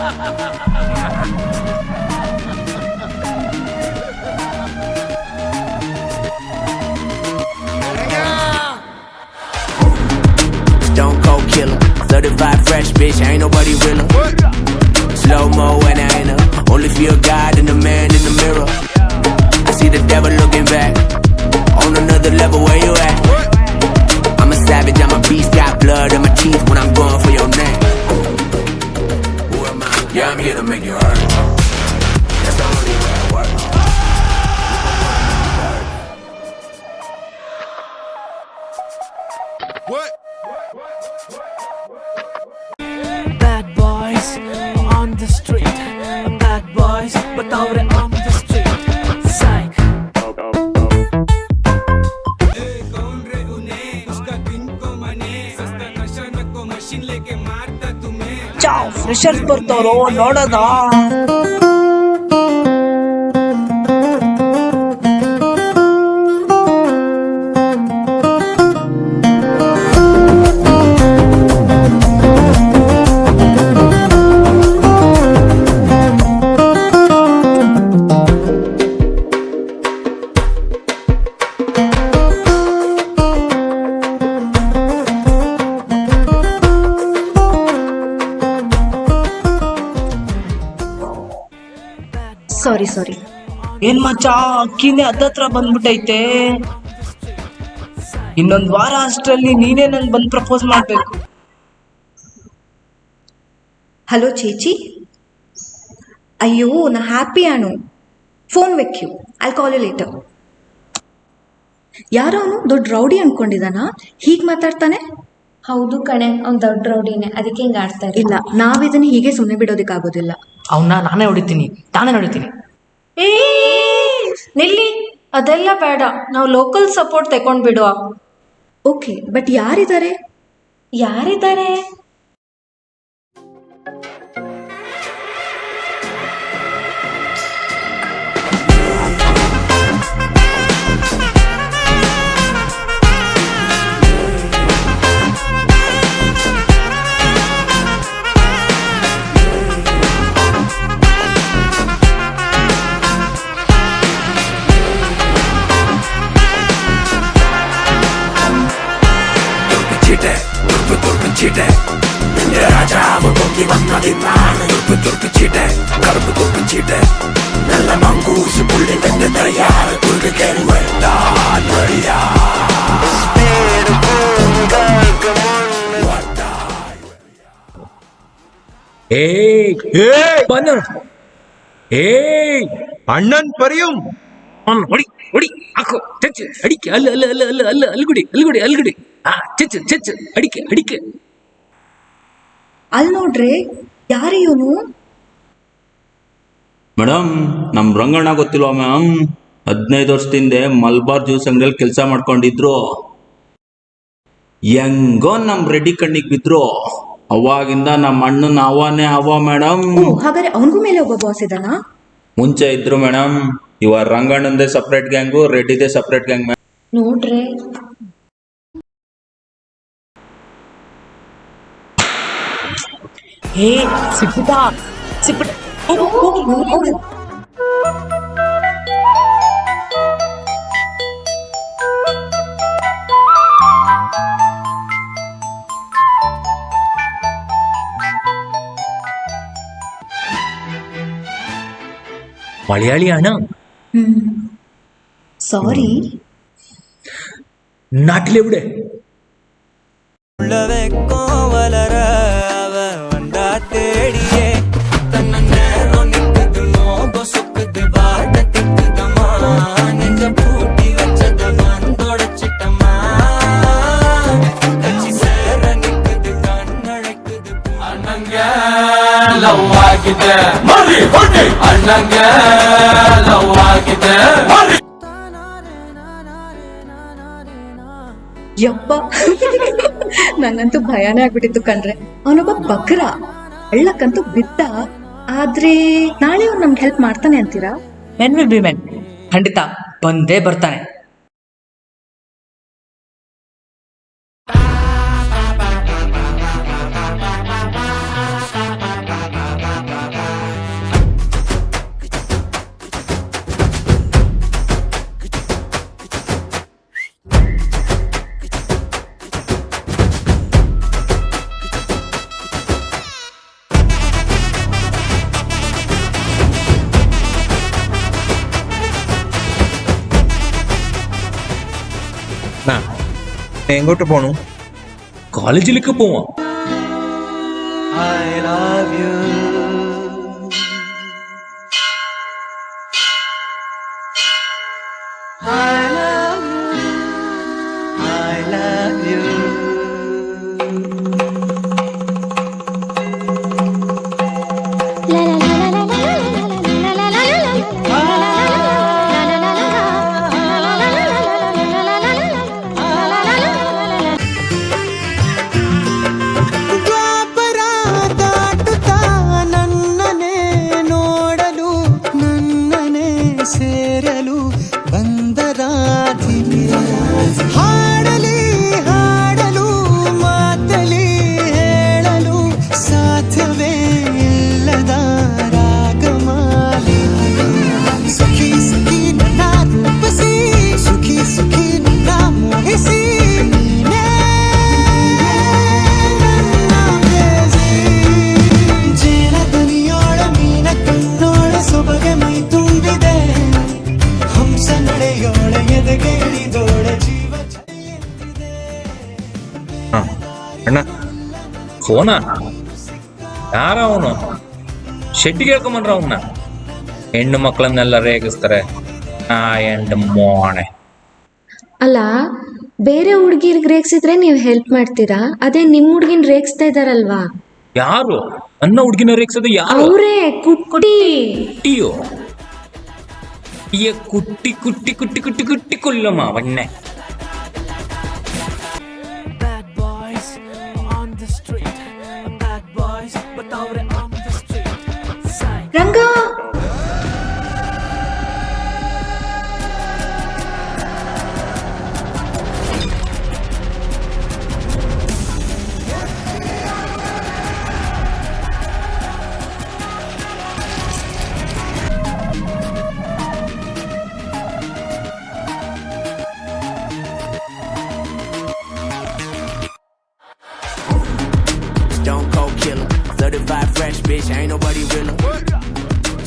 Stone cold killer, 35 fresh bitch, ain't nobody realer. Slow mo when I enter, only feel God and the man in the mirror. I see the devil looking back, on another level, where you at? I'm a savage, I'm a beast, got blood in my teeth when I'm going for your neck. Who am I? Yeah, I'm here to make you hurt. That's the only way I work. What? Bad boys on the street. Bad boys, but they're on the street. Psych. ಚಾವ್ freshers ಬರ್ತಾರೋ ನೋಡೋದಾ? ಸಾರಿ ಏನ್ ಮಚ್ಚಾ, ಅಕ್ಕಿನೇ ಹತ್ತತ್ರ ಬಂದ್ಬಿಟ್ಟೈತೆ. ಇನ್ನೊಂದ್ ವಾರ ಅಷ್ಟರಲ್ಲಿ ನೀನೇ ನಂಗೆ ಬಂದು ಪ್ರಪೋಸ್ ಮಾಡ್ಬೇಕು. ಹಲೋ ಚೇಚಿ, ಅಯ್യോ ನಾ ಹ್ಯಾಪಿ ಆಣು, ಫೋನ್ ವೆಕ್ಯೂ, ಐ ಕಾಲ್ ಯು ಲೇಟರ್. ಯಾರೋ ಅವನು ದೊಡ್ಡ ರೌಡಿ ಅನ್ಕೊಂಡಿದಾನ, ಹೀಗೆ ಮಾತಾಡ್ತಾನೆ. ಹೌದು ಕಣೆ, ಅವ್ನು ದೊಡ್ಡ ರೌಡಿನೇ, ಅದಕ್ಕೆ ಹಿಂಗೆ ಆಡ್ತಾರೆ. ಇಲ್ಲ, ನಾವಿದನ್ನ ಹೀಗೆ ಸುಮ್ಮನೆ ಬಿಡೋದಕ್ಕಾಗೋದಿಲ್ಲ. ಅವನ್ನ ನಾನೇ ಹೊಡಿತೀನಿ. ಏ ನಿಲ್ಲಿ, ಅದೆಲ್ಲ ಬೇಡ, ನಾವು ಲೋಕಲ್ ಸಪೋರ್ಟ್ ತಗೊಂಡ್ ಬಿಡುವ. ಓಕೆ, ಬಟ್ ಯಾರಿದ್ದಾರೆ? ചീട്ടെ നിന്റെ രാജാവ് പൊക്കി വന്നതിന്നാണ് തുറുപ്പ് ചീട്ടെ കറുപ്പ് തുറുപ്പ് ചീട്ടെ നല്ല മങ്കൂസ് പുള്ളി തന്നെ തയ്യാറ് കുറുക്ക് കയറി വരാൻ വഴിയാ. ಅಣ್ಣನ್ ಪರಿಯಂ ಹೊಡಿ ಹಾಕೋ ಚಚ್ಚು ಅಡಿಕೆ ಅಲ್ಗುಡಿ ಚಚ್ಚು ಅಡಿಕೆ. ಅಲ್ಲಿ ನೋಡ್ರೆ, ಯಾರೇ ಇವನು? ಮೇಡಮ್, ನಮ್ ರಂಗಣ್ಣ ಗೊತ್ತಿಲ್ವಾ ಮ್ಯಾಮ್? 15 ವರ್ಷದಿಂದ ಮಲ್ಬಾರ್ ಜ್ಯೂಸ್ ಅಂಗಡಿಯಲ್ಲಿ ಕೆಲಸ ಮಾಡ್ಕೊಂಡಿದ್ರು. ಹೆಂಗೋ ನಮ್ ರೆಡ್ಡಿ ಕಣ್ಣಿಗೆ ಬಿದ್ರು. ಅವಾಗಿಂದ ನಮ್ಮ ಅಣ್ಣನ ಹವಾ ಮೇಡಮ್. ಹಾಗಾದ್ರೆ ಅವನಿಗೂ ಮೇಲೆ ಒಬ್ಬ ಬಾಸ್ ಇದಾನ? ಮುಂಚೆ ಇದ್ರು ಮೇಡಮ್. ಇವಾಗ ರಂಗಣ್ಣಂದೇ ಸಪ್ರೇಟ್ ಗ್ಯಾಂಗು, ರೆಡ್ಡಿದೇ ಸಪ್ರೇಟ್ ಗ್ಯಾಂಗ್. ನೋಡ್ರೆ ಸಿಕ್ಬಿಟ್ಟ. മലയാളിയാണ്. സോറി. നാട്ടിലെവിടെ? ಯಪ್ಪ, ನಂಗಂತೂ ಭಯಾನೇ ಆಗ್ಬಿಟ್ಟಿತ್ತು ಕಣ್ರೆ. ಅವನೊಬ್ಬ ಬಕ್ರ, ಹಳ್ಳಕ್ಕಂತೂ ಬಿದ್ದ. ಆದ್ರೆ ನಾಳೆ ಅವ್ನು ನಮ್ಗೆ ಹೆಲ್ಪ್ ಮಾಡ್ತಾನೆ ಅಂತೀರಾ? ಮೆನ್ ವಿಲ್ ಬಿ ಮೆನ್, ಖಂಡಿತ ಬಂದೇ ಬರ್ತಾನೆ. എങ്ങോട്ട് പോണു? കോളേജിലേക്ക് പോവാം. ದ್ವಾಪರ ದಾಟುತ್ತಾ ನನ್ನನೆ ನೋಡಲು ನನ್ನನೆ ಸೇರಲು ಬಂದರಾಧಿಕೆ ಹಾಡಲಿ ಹಾಡಲು ಮಾತಲಿ ಹೇಳಲು ಸಾಧ್ಯವೇ ಇಲ್ಲದ ರಾಗಮಾಲಿಕೆ ಸುಖಿ ಸುಖಿ ನನ್ನ ರೂಪಿಸಿ ಸುಖಿ ಸುಖಿ ನನ್ನ ಮೋಹಿಸಿ ನೀನೇ ನನ್ನ ಪ್ರೇಯಸಿ. ಜೇನ ದನಿಯೋಳ ಮೀನ ಕಣ್ಣೋಳ ಸೊಬಗೆ ಮೈ ತುಂಬಿದೆ ಹಂಸ ನಡೆಯೋಳ ಎದೆಗೆ ಇಳಿದೋಳ ಜೀವ ಚಲಿಯುತ್ತಿದೆ. ಹಾ ಅಣ್ಣ, ಫೋನಾ? ಯಾರ ಅವನು? ಶೆಡ್ಡಿಗೆ ಹೇಳ್ಕೊಂಬಂದ್ರ ಅವನ್ನ. ಹೆಣ್ಣು ಮಕ್ಕಳನ್ನೆಲ್ಲ ರೇಗಿಸ್ತಾರೆ. ಆ ಎಂಡ್ ಮೋಣೆ. ಅಲ್ಲ, ಬೇರೆ ಹುಡುಗಿರ್ಗೆ ರೇಗ್ಸಿದ್ರೆ ನೀವು ಹೆಲ್ಪ್ ಮಾಡ್ತೀರಾ? ಅದೇ ನಿಮ್ ಹುಡ್ಗಿನ್ ರೇಗ್ಸ್ತಾ ಇದಾರಲ್ವಾ? ಯಾರು ನನ್ನ ಹುಡುಗಿನ ರೇಗಿಸೋದು? ಯಾರು? ಅವರೇ ಕುಟ್ಟಿ. ಕುಟ್ಟಿಯೋ? ಈ ಕುಟ್ಟಿ ಕುಟ್ಟಿ ಕುಟ್ಟಿ ಕುಟ್ಟಿ ಕುಟ್ಟಿ ಕೊಲ್ಲಮ್ಮ ಅವನ್ನೇ. Bad boys on the street. Bad boys, but ಅವ್ರೆ on the street. Sign. Ranga, Stone cold killer, 35 fresh bitch, ain't nobody realer.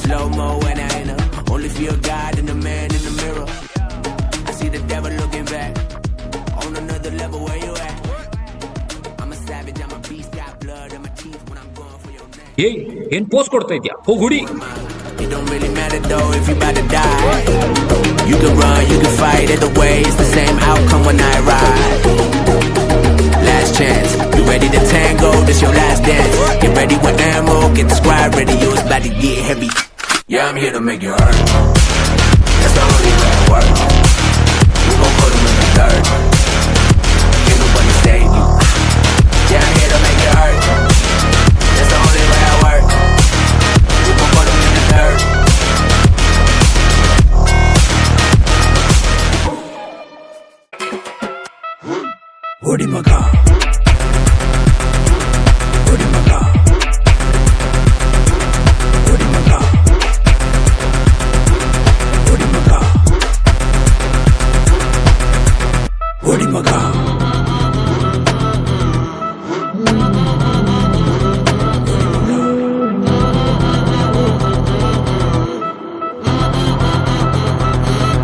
Slow mo when I enter, only feel God and the man in the mirror. I see the devil looking back, on another level where you at. I'm a savage, I'm a beast, got blood in my teeth when I'm going for your neck. ಏಯ್, ಏನ್ pose ಕೊಡ್ತಾ ಇದ್ಯಾ? ಹೋಗ್ ಹುಡಿ. It don't really matter though if you about to die. You can run, you can fight, either way it's the same outcome when I ride. Last chance, you ready to tango, this your last dance. Get ready with ammo, get the squad ready, yo, it's about to get heavy. Yeah, I'm here to make you hurt. That's the only way I work. We gon' put them in the dirt. Can't nobody save you. Yeah, I'm here to make you hurt. That's the only way I work. We gon' put them in the dirt. Woody Maga. Woody Maga. Woody Maga. Woody Maga. Woody Maga.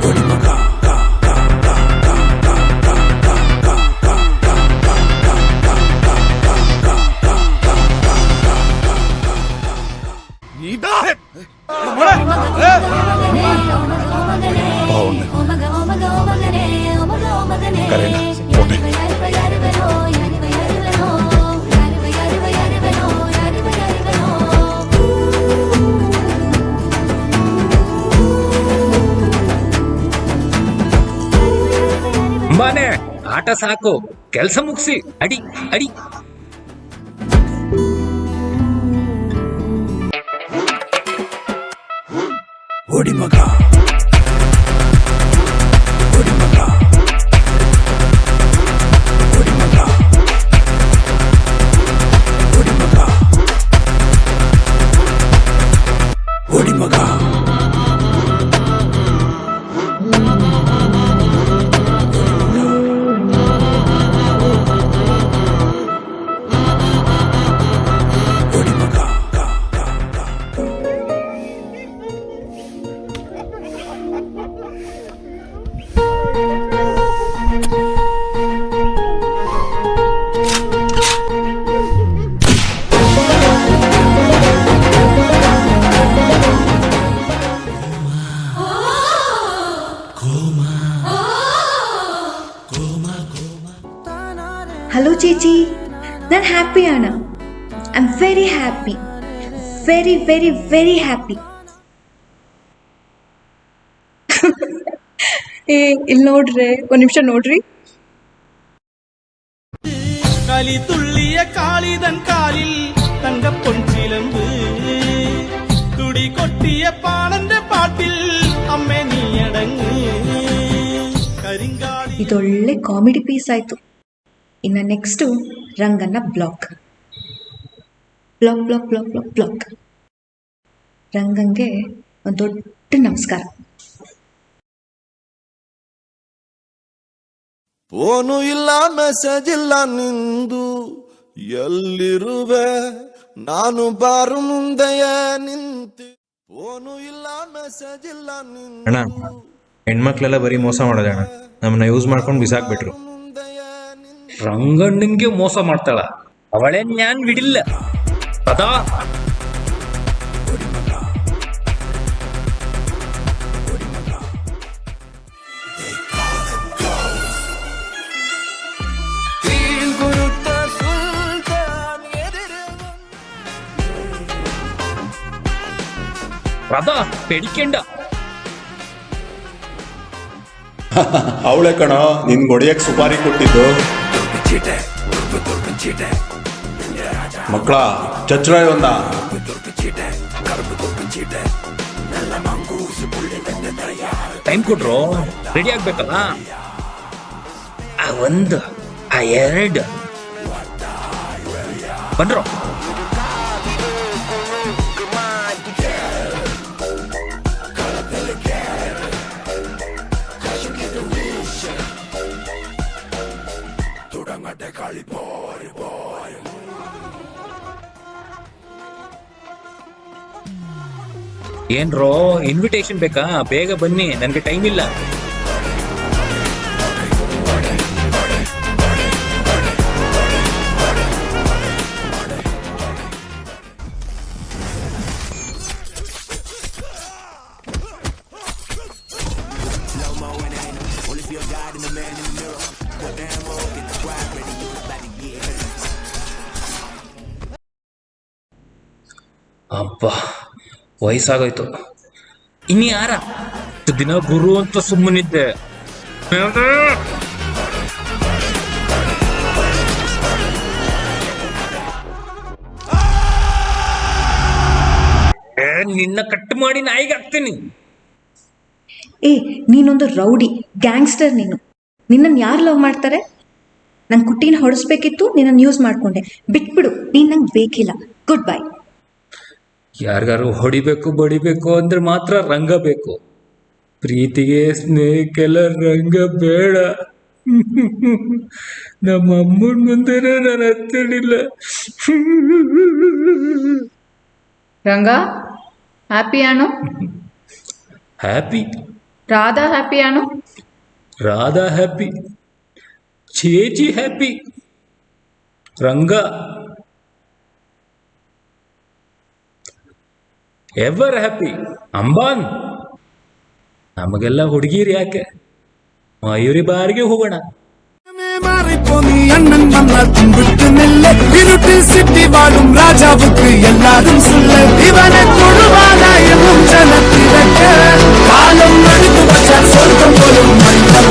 Woody Maga. ಅಂಬಾನೆ, ಆಟ ಸಾಕು, ಕೆಲ್ಸ ಮುಗಿಸಿ. ಅಡಿ ಅಡಿ. Woody Maga. Woody Maga. Woody Maga. Woody Maga. Woody Maga. Hello ಚೇಚಿ, ನಾನು happy ಅಣ್ಣ. I am very happy, very very very happy. ಏ ಇಲ್ಲಿ ನೋಡ್ರಿ, ಒಂದ್ ನಿಮಿಷ ನೋಡ್ರಿ. களி துள்ளிய காளிதன் காலில் தங்க பொன்சிலம்பு துடி கொட்டிய பாலந்த பாட்டில் அம்மே நீ அடங்கு கரிங்காலி. ಇದೊಳ್ಳೆ ಕಾಮಿಡಿ ಪೀಸ್ ಆಯ್ತು. ಇನ್ನ ನೆಕ್ಸ್ಟು ರಂಗನ್ನ block block block block block block. ರಂಗಂಗೆ ಒಂದು ದೊಡ್ಡ ನಮಸ್ಕಾರ. ಫೋನು ಇಲ್ಲ, ಮೆಸೇಜ್ ಇಲ್ಲ ನಿಂದು, ಎಲ್ಲಿರುವೆ ನಾನು ಬಾರು ಮುಂದೆಯ ನಿಂತು. ಫೋನು ಇಲ್ಲ, ಮೆಸೇಜ್ ಇಲ್ಲ ಅಣ್ಣ, ನಿಂದು, ಹೆಣ್ಮಕ್ಳೆಲ್ಲ ಬರೀ ಮೋಸ ಮಾಡೋದು ಅಣ್ಣ. ನಮ್ಮನ್ನ ಯೂಸ್ ಮಾಡ್ಕೊಂಡು ಬಿಸಾಕ್ಬಿಟ್ರು. ರಂಗಣ್ಣನ್ಗೆ ಮೋಸ ಮಾಡ್ತಾಳ, ಅವಳೇ ನ್ಯಾನ್ ಬಿಡಿಲ್ಲ. ಅದಾ ರಾಧಾ ಪೆಡಿಕೆಂಡ. ಅವಳೆ ಕಣ ನಿನ್ ಗೊಡೆಯಕ್ ಸುಪಾರಿ ಕೊಟ್ಟಿದ್ದು. ಮಕ್ಕಳ ಚಚ್ರಾಯ್ ಒಂದ. ಟೈಮ್ ಕೊಟ್ರು, ರೆಡಿ ಆಗ್ಬೇಕಲ್ಲ. ಆ ಒಂದು, ಆ ಎರಡು ಬಂದ್ರು. ಏನ್ರೋ ಇನ್ವಿಟೇಷನ್ ಬೇಕಾ? ಬೇಗ ಬನ್ನಿ, ನನ್ಗೆ ಟೈಮ್ ಇಲ್ಲ. ಅಬ್ಬಾ, ವಯಸ್ಸಾಗೋಯ್ತು. ಇನ್ನು ಯಾರ ದಿನ ಗುರು ಅಂತ ಸುಮ್ಮನಿದ್ದೆ. ನಿನ್ನ ಕಟ್ ಮಾಡಿ ನಾಯಿಗೆ ಹಾಕ್ತೀನಿ. ಏ ನೀನೊಂದು ರೌಡಿ ಗ್ಯಾಂಗ್ಸ್ಟರ್. ನಿನ್ನನ್ನು ಯಾರು ಲವ್ ಮಾಡ್ತಾರೆ? ನಂಗೆ ಕುಟ್ಟಿನ ಹೊಡಿಸ್ಬೇಕಿತ್ತು, ನಿನ್ನನ್ನು ಯೂಸ್ ಮಾಡ್ಕೊಂಡೆ. ಬಿಟ್ಬಿಡು, ನೀನು ನಂಗೆ ಬೇಕಿಲ್ಲ. Good bye. ಯಾರಿಗಾರು ಹೊಡಿಬೇಕು ಬಡಿಬೇಕು ಅಂದ್ರೆ ಮಾತ್ರ ರಂಗ ಬೇಕು. ಪ್ರೀತಿಗೆ ಸ್ನೇಹಕ್ಕೆಲ್ಲ ರಂಗ ಬೇಡ. ನಮ್ಮ ಅಮ್ಮನ ಮುಂದೆ ನಾನು ಹತ್ತಿರಲಿಲ್ಲ. ರಂಗ ಹ್ಯಾಪಿ ಆಣು. ಹ್ಯಾಪಿ. ರಾಧಾ ಹ್ಯಾಪಿ ಆಣು. ರಾಧಾ ಹ್ಯಾಪಿ. ಚೇಚಿ ಹ್ಯಾಪಿ. Ranga ever happy. ಅಂಬಾನ್ ನಮಗೆಲ್ಲ ಹುಡುಗಿರು ಯಾಕೆ? ಮಯೂರಿ ಬಾರಿಗೆ ಹೋಗೋಣ. அண்ணன் மன்னால் கும்பிட்டு நெல்ல இருட்டில் சிட்டி வாழும் ராஜாவுக்கு எல்லாரும் சொல்ல இவனை தொழுவானா என்னும் ஜனத்திரக்க காலம் நடுத்து வச்சால் சொர்க்கம் போலும் மனிதன்